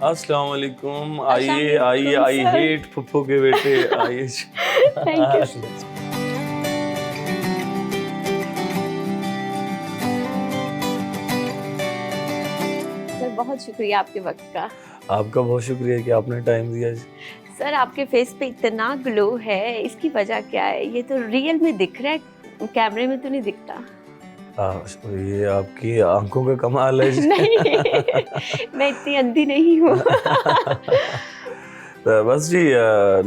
अस्सलाम वालेकुम। अस्सलाम आइए आइए वालेकुम आई सर। हेट फुफ्फो के बेटे आइए। Thank you. सर बहुत शुक्रिया आपके वक्त का। आपका बहुत शुक्रिया कि आपने टाइम दिया जी। सर आपके फेस पे इतना ग्लो है, इसकी वजह क्या है? ये तो रियल में दिख रहा है, कैमरे में तो नहीं दिखता। ये आपकी आंखों का कमाल है जी। नहीं, मैं इतनी अंधी नहीं हूँ। तो बस जी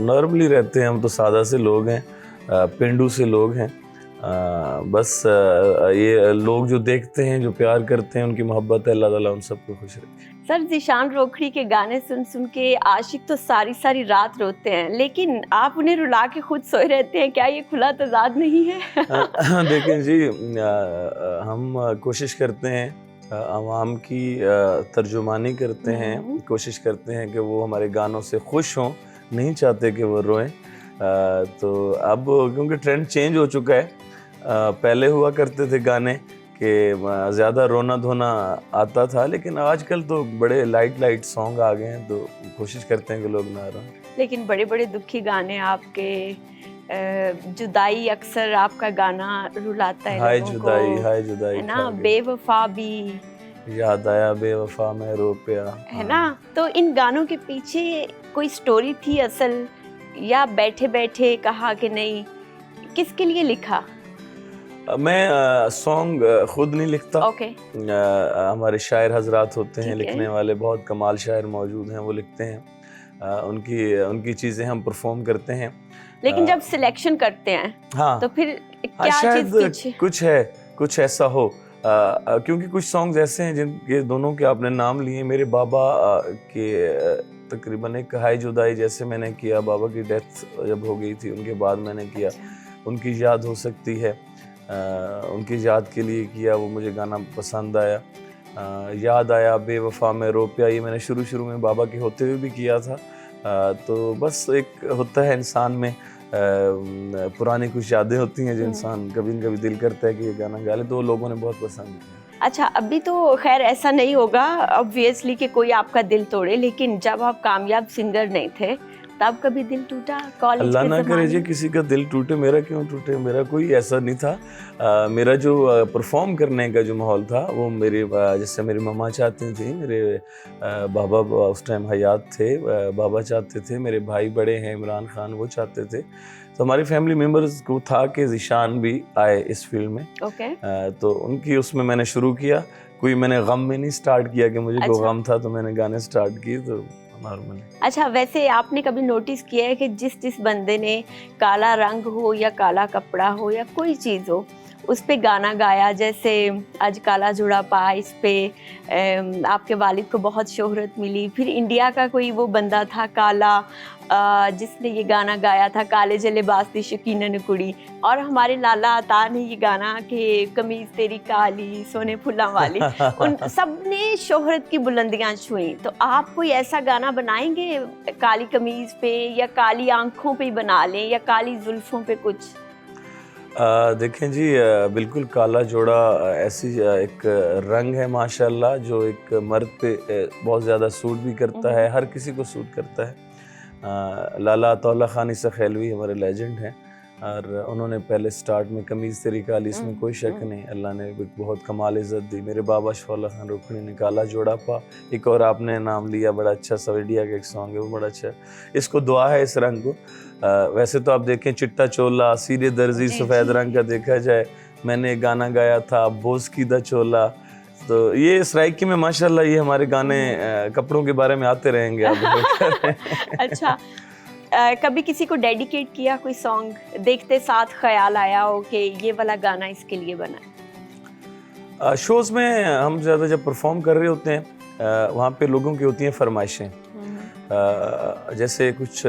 नॉर्मली रहते हैं हम तो, सादा से लोग हैं, पेंडू से लोग हैं। बस ये लोग जो देखते हैं, जो प्यार करते हैं, उनकी मोहब्बत है, अल्लाह ताला उन सबको खुश रखे। सर ज़ीशान रोखड़ी के गाने सुन सुन के आशिक तो सारी सारी रात रोते हैं, लेकिन आप उन्हें रुला के खुद सोए रहते हैं, क्या ये खुला तजाद नहीं है? देखें जी, हम कोशिश करते हैं, आवाम की तर्जुमानी करते हैं, कोशिश करते हैं कि वो हमारे गानों से खुश हों, नहीं चाहते कि वो रोएं। तो अब क्योंकि ट्रेंड चेंज हो चुका है, पहले हुआ करते थे गाने कि ज़्यादा रोना धोना आता था, लेकिन आजकल तो बड़े लाइट लाइट सॉन्ग आ गए हैं, तो कोशिश करते हैं कि लोग ना रोएं। लेकिन बड़े बड़े दुखी गाने आपके, जुदाई अक्सर आपका गाना रुलाता है हाय लोगों जुदाई, को, हाय जुदाई है ना? खा गई, बेवफा भी, याद आया बेवफा मैं रो पिया। है ना? तो इन गानों के पीछे कोई स्टोरी थी असल, या बैठे बैठे कहा कि नहीं? किसके लिए लिखा? मैं सॉन्ग खुद नहीं लिखता। ओके। हमारे शायर हजरात होते हैं, ठीक है। लिखने वाले बहुत कमाल शायर मौजूद हैं, वो लिखते हैं। उनकी उनकी चीज़ें हम परफॉर्म करते हैं। लेकिन जब सिलेक्शन करते हैं हाँ तो फिर हाँ, क्या शायद चीज़ पीछे? कुछ ऐसा हो, क्योंकि कुछ सॉन्ग्स ऐसे हैं जिनके दोनों के आपने नाम लिए। मेरे बाबा के तकरीबन एक हाय जुदाई जैसे मैंने किया, बाबा की डेथ जब हो गई थी उनके बाद मैंने किया। उनकी याद हो सकती है, उनकी याद के लिए किया, वो मुझे गाना पसंद आया। याद आया बेवफा में रो पिया, ये मैंने शुरू में बाबा के होते हुए भी किया था। तो बस एक होता है इंसान में, पुरानी कुछ यादें होती हैं जो इंसान कभी न कभी दिल करता है कि ये गाना गा ले, तो लोगों ने बहुत पसंद किया। अच्छा, अभी तो खैर ऐसा नहीं होगा ऑब्वियसली कि कोई आपका दिल तोड़े, लेकिन जब आप कामयाब सिंगर नहीं थे तब कभी दिल टूटा कॉलेज अल्लाह के ना करे जी ज़माने? किसी का दिल टूटे, मेरा क्यों टूटे, मेरा कोई ऐसा नहीं था। मेरा जो परफॉर्म करने का जो माहौल था वो मेरे जैसे मेरी मम्मा चाहती थी, मेरे बाबा उस टाइम हयात थे, बाबा चाहते थे, मेरे भाई बड़े हैं इमरान खान, वो चाहते थे, तो हमारे फैमिली मेम्बर्स को था कि ज़ीशान भी आए इस फील्ड में। ओके। तो उनकी उसमें मैंने शुरू किया। कोई मैंने गम में नहीं स्टार्ट किया कि मुझे कोई अच्छा। गम था तो मैंने गाने स्टार्ट किए, तो नॉर्मल। अच्छा, वैसे आपने कभी नोटिस किया है कि जिस जिस बंदे ने काला रंग हो या काला कपड़ा हो या कोई चीज़ हो, उस पे गाना गाया, जैसे आज काला जुड़ा पा, इस पे आपके वालिद को बहुत शोहरत मिली। फिर इंडिया का कोई वो बंदा था काला, जिसने ये गाना गाया था काले जले लिबास दी शकीनन कुड़ी, और हमारे लाला अता ने ये गाना कि कमीज़ तेरी काली सोने फुल्ला वाली। उन सब ने शोहरत की बुलंदियां छुई, तो आप कोई ऐसा गाना बनाएंगे काली कमीज पे, या काली आंखों पे ही बना लें, या काली जुल्फों पे कुछ? देखें जी, बिल्कुल काला जोड़ा ऐसी एक रंग है माशाल्लाह, जो एक मर्द पे बहुत ज़्यादा सूट भी करता है, हर किसी को सूट करता है। लाला अताउल्लाह खान सखैलवी हमारे लेजेंड हैं, और उन्होंने पहले स्टार्ट में कमीज़ तेरी काली, इसमें कोई शक नहीं, अल्लाह ने एक बहुत कमाल इज़्ज़त दी। मेरे बाबा शौला खान रुखड़ी ने काला जोड़ा पा, एक और आपने नाम लिया बड़ा अच्छा सा, इंडिया का एक सॉन्ग है वो बड़ा अच्छा है, इसको दुआ है इस रंग को। वैसे तो आप देखें चिट्टा चोला, सीधे दर्जी, सफ़ेद रंग का देखा जाए, मैंने एक गाना गाया था बोस की दा चोला, तो ये स्ट्राइकी में माशाल्लाह ये हमारे गाने कपड़ों के बारे में आते रहेंगे आप। अच्छा, कभी किसी को डेडिकेट किया कोई सॉन्ग, देखते साथ ख्याल आया हो कि ये वाला गाना इसके लिए बना है? शोज़ में हम ज़्यादा जब परफॉर्म कर रहे होते हैं, वहाँ पे लोगों की होती हैं फरमाइशें। जैसे कुछ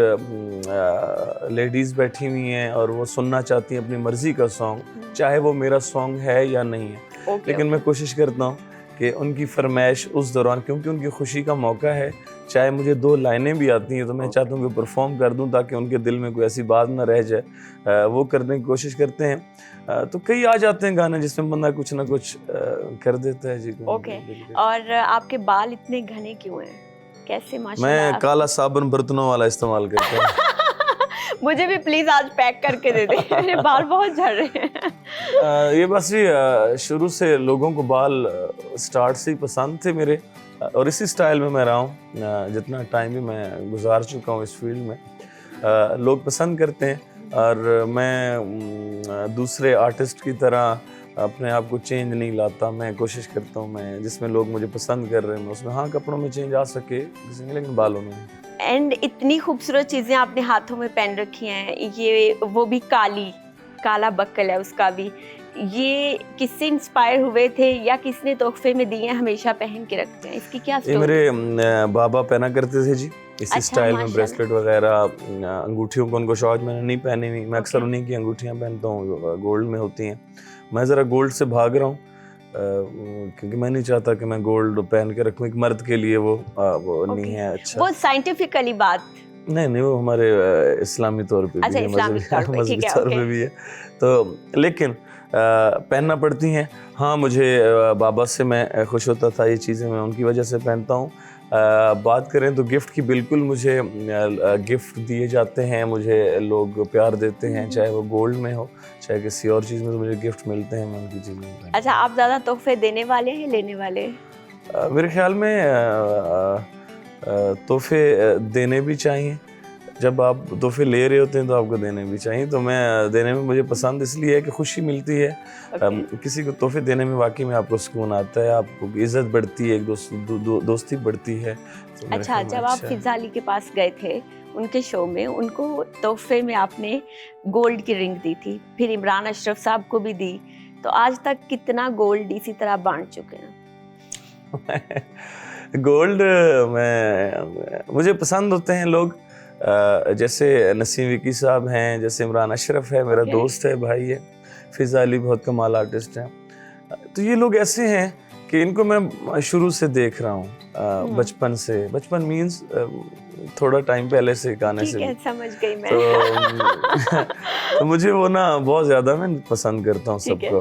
लेडीज़ बैठी हुई हैं और वो सुनना चाहती हैं अपनी मर्ज़ी का सॉन्ग, चाहे वो मेरा सॉन्ग है या नहीं है, लेकिन मैं कोशिश करता हूँ कि उनकी फरमाइश उस दौरान, क्योंकि उनकी खुशी का मौका है, चाहे मुझे 2 लाइनें भी आती हैं तो मैं चाहता हूँ कि परफॉर्म कर दूँ ताकि उनके दिल में कोई ऐसी बात ना रह जाए, वो करने की कोशिश करते हैं। तो कई आ जाते हैं गाने जिसमें बंदा कुछ ना कुछ कर देता है जी। ओके। और आपके बाल इतने घने क्यों हैं? कैसे माशाल्लाह मैं काला साबुन बर्तनों वाला इस्तेमाल करता हूँ। मुझे भी प्लीज आज पैक करके दे दे, मेरे बाल बहुत झड़ रहे हैं। ये बस ये शुरू से लोगों को बाल स्टार्ट से ही पसंद थे मेरे, और इसी स्टाइल में मैं रहा हूँ जितना टाइम भी मैं गुजार चुका हूँ इस फील्ड में। लोग पसंद करते हैं, और मैं दूसरे आर्टिस्ट की तरह अपने आप को चेंज नहीं लाता। मैं कोशिश करता हूँ मैं जिसमें लोग मुझे पसंद कर रहे हैं मैं उसमें, हाँ, कपड़ों में चेंज आ सके किसी में, लेकिन बालों में नहीं। एंड इतनी खूबसूरत चीजें आपने हाथों में पहन रखी हैं, ये वो भी काला बक्कल है उसका भी, ये किससे इंस्पायर हुए थे या किसने तोहफे में दिए हैं, हमेशा पहन के रखते हैं, इसकी क्या ये स्टोरी? मेरे बाबा पहना करते थे जी, इसी अच्छा, स्टाइल में, माशाल्लाह। ब्रेसलेट वगैरह, अंगूठियों को उनको शौक, मैंने नहीं पहनी हुई। मैं अक्सर Okay. उन्हीं की अंगूठियां पहनता हूँ, गोल्ड में होती हैं। मैं ज़रा गोल्ड से भाग रहा हूँ क्योंकि मैं नहीं चाहता कि मैं गोल्ड पहन के रखूँ। एक मर्द के लिए वो नहीं Okay. है अच्छा। वो साइंटिफिकली बात, नहीं, वो हमारे इस्लामी तौर पे अच्छा, भी है, इस्लामिक तौर पे, मजहबी ठीक है, तौर okay. पे भी है। तो लेकिन पहनना पड़ती हैं। हाँ, मुझे बाबा से मैं खुश होता था, ये चीज़ें मैं उनकी वजह से पहनता हूँ। बात करें तो गिफ्ट की, बिल्कुल मुझे गिफ्ट दिए जाते हैं, मुझे लोग प्यार देते हैं, चाहे वो गोल्ड में हो चाहे किसी और चीज़ में, तो मुझे गिफ्ट मिलते हैं, मैं उनकी चीज़ें पहनता हूँ। अच्छा, आप ज्यादा तोहफे देने वाले हैं लेने वाले? मेरे ख्याल में तोहफे देने भी चाहिए। जब आप तोहफे ले रहे होते हैं तो आपको देने भी चाहिए। तो मैं देने में मुझे पसंद इसलिए है कि खुशी मिलती है। किसी को तोहफे देने में वाकई में आपको सुकून आता है, आपको इज़्ज़त बढ़ती है, एक दोस्ती बढ़ती है। तो मेरे अच्छा, ख्याल में जब आप अच्छा है। फिजा अली के पास गए थे उनके शो में, उनको तोहफे में आपने गोल्ड की रिंग दी थी, फिर इमरान अशरफ साहब को भी दी, तो आज तक कितना गोल्ड इसी तरह बांट चुके हैं? गोल्ड मुझे पसंद होते हैं लोग, जैसे नसीम विकी साहब हैं, जैसे इमरान अशरफ है, मेरा Okay. दोस्त है, भाई है। फिजा अली बहुत कमाल आर्टिस्ट हैं। तो ये लोग ऐसे हैं कि इनको मैं शुरू से देख रहा हूँ, बचपन से। बचपन मीन्स थोड़ा टाइम पहले से गाने ठीक से है, भी। समझ गई मैं। तो मुझे वो ना बहुत ज़्यादा मैं पसंद करता हूँ ठीक है। सबको।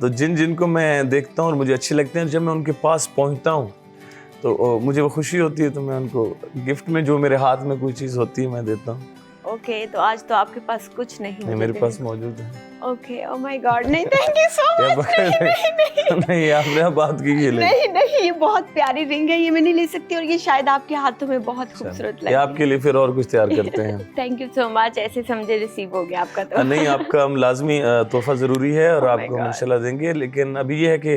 तो जिनको मैं देखता हूँ और मुझे अच्छे लगते हैं, जब मैं उनके पास पहुँचता हूँ तो मुझे वो खुशी होती है, तो मैं उनको गिफ्ट में जो मेरे हाथ में कोई चीज़ होती है मैं देता हूँ। ओके, तो आज तो आपके पास कुछ नहीं, नहीं, मेरे पास मौजूद है। ओके, ओह माय गॉड, नहीं, थैंक यू सो क्या मच। बात है? नहीं, आपने बात की ये ले। नहीं, ये बहुत प्यारी रिंग है, ये मैं नहीं ले सकती, और ये शायद आपके हाथों में बहुत खूबसूरत ये आपके लिए फिर और कुछ तैयार करते हैं। थैंक यू सो मच, ऐसे समझे रिसीव हो गया आपका तो। नहीं, आपका हम लाजमी तोहफा ज़रूरी है, और Oh my आपको हम God. इंशाल्लाह देंगे। लेकिन अभी ये है कि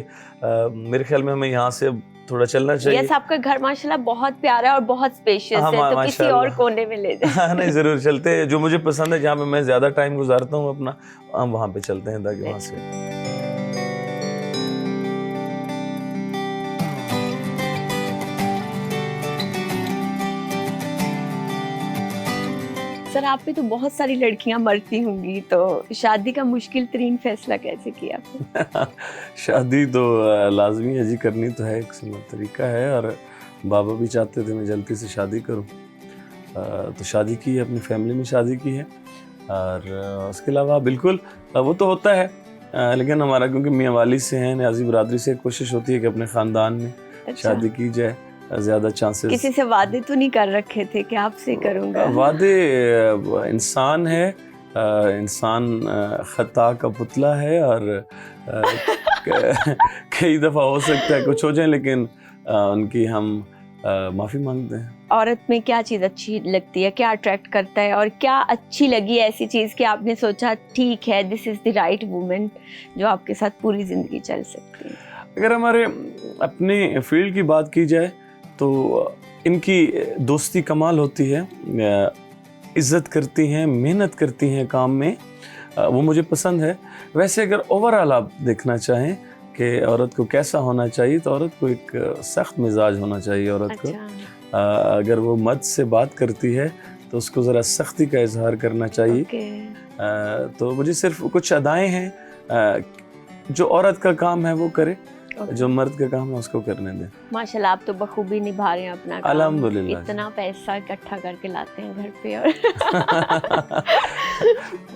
मेरे ख्याल में हमें यहाँ से अब थोड़ा चलना चाहिए। यस, आपका घर माशाल्लाह बहुत प्यारा है और बहुत स्पेशियस हाँ, है, तो किसी और माशाल्लाह। कोने में ले जाए। हाँ, नहीं, ज़रूर चलते हैं। जो मुझे पसंद है, जहाँ पे मैं ज़्यादा टाइम गुजारता हूँ अपना, हम वहाँ पे चलते हैं ताकि वहाँ से। सर, आप पे तो बहुत सारी लड़कियां मरती होंगी, तो शादी का मुश्किल तरीन फैसला कैसे किया आपने? शादी तो लाजमी है जी, करनी तो है, एक सुन्नत तरीका है, और बाबा भी चाहते थे मैं जल्दी से शादी करूं। तो शादी की है, अपनी फैमिली में शादी की है। और उसके अलावा बिल्कुल वो तो होता है, लेकिन हमारा क्योंकि मियाँ वाली से हैं, न्याजी बरादरी से, कोशिश होती है कि अपने ख़ानदान में अच्छा। शादी की जाए, ज़्यादा चांसेस। किसी से वादे तो नहीं कर रखे थे कि आपसे करूंगा? वादे, इंसान है, इंसान खता का पुतला है, और कई दफ़ा हो सकता है कुछ हो जाए, लेकिन उनकी हम माफ़ी मांगते हैं। औरत में क्या चीज़ अच्छी लगती है, क्या अट्रैक्ट करता है, और क्या अच्छी लगी ऐसी चीज़ कि आपने सोचा ठीक है, this is the right woman जो आपके साथ पूरी ज़िंदगी चल सकती है? अगर हमारे अपने फील्ड की बात की जाए तो इनकी दोस्ती कमाल होती है, इज़्ज़त करती हैं, मेहनत करती हैं काम में, वो मुझे पसंद है। वैसे अगर ओवरऑल आप देखना चाहें कि औरत को कैसा होना चाहिए, तो औरत को एक सख्त मिजाज होना चाहिए औरत को। अच्छा। अगर वो मर्द से बात करती है तो उसको ज़रा सख्ती का इजहार करना चाहिए। ओके। तो मुझे सिर्फ कुछ अदाएँ हैं, जो औरत का काम है वो करे, जो मर्द का काम है उसको करने दें। माशाल्लाह, आप तो बखूबी निभा रहे हैं अपना काम। अल्हम्दुलिल्लाह। इतना पैसा इकट्ठा करके लाते हैं घर पे। और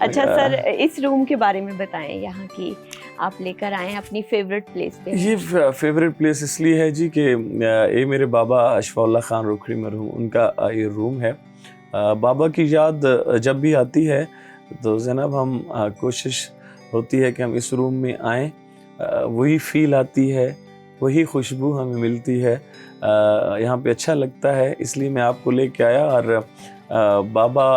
अच्छा सर, इस रूम के बारे में बताएं, यहाँ की आप लेकर आए हैं अपनी फेवरेट प्लेस पे? ये फेवरेट प्लेस इसलिए है जी कि ये मेरे बाबा अशफाउल्लाह खान रुखरी मरहूम, उनका ये रूम है। बाबा की याद जब भी आती है तो ज़ैनब हम कोशिश होती है कि हम इस रूम में आएँ, वही फील आती है, वही खुशबू हमें मिलती है, यहाँ पे अच्छा लगता है, इसलिए मैं आपको लेके आया। और बाबा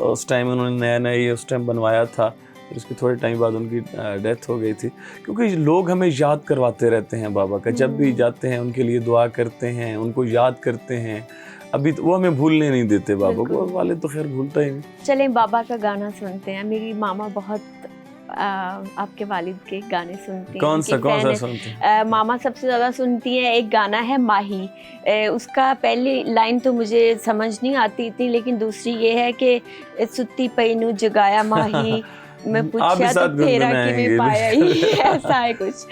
उस टाइम उन्होंने नया नया ये उस टाइम बनवाया था, फिर उसके थोड़े टाइम बाद उनकी डेथ हो गई थी। क्योंकि लोग हमें याद करवाते रहते हैं बाबा का, जब भी जाते हैं उनके लिए दुआ करते हैं, उनको याद करते हैं। अभी तो वो हमें भूलने नहीं देते बाबा को, बिल्कुल। वाले तो खैर भूलता ही नहीं। चलें बाबा का गाना सुनते हैं। मेरी मामा बहुत आपके वालिद के गाने सुनती हैं, कौन उनकी सा फैन है। सुनते हैं? मामा सबसे ज़्यादा सुनती हैं, एक गाना है माही। उसका पहली लाइन तो मुझे समझ नहीं आती इतनी, लेकिन दूसरी ये है कि सुत्ती पई नू जगाया माही, मैं आप भी पूछा तो साथ फेरा कि मैं गुनगुनाएंगे। पाया ही, ऐसा है कुछ।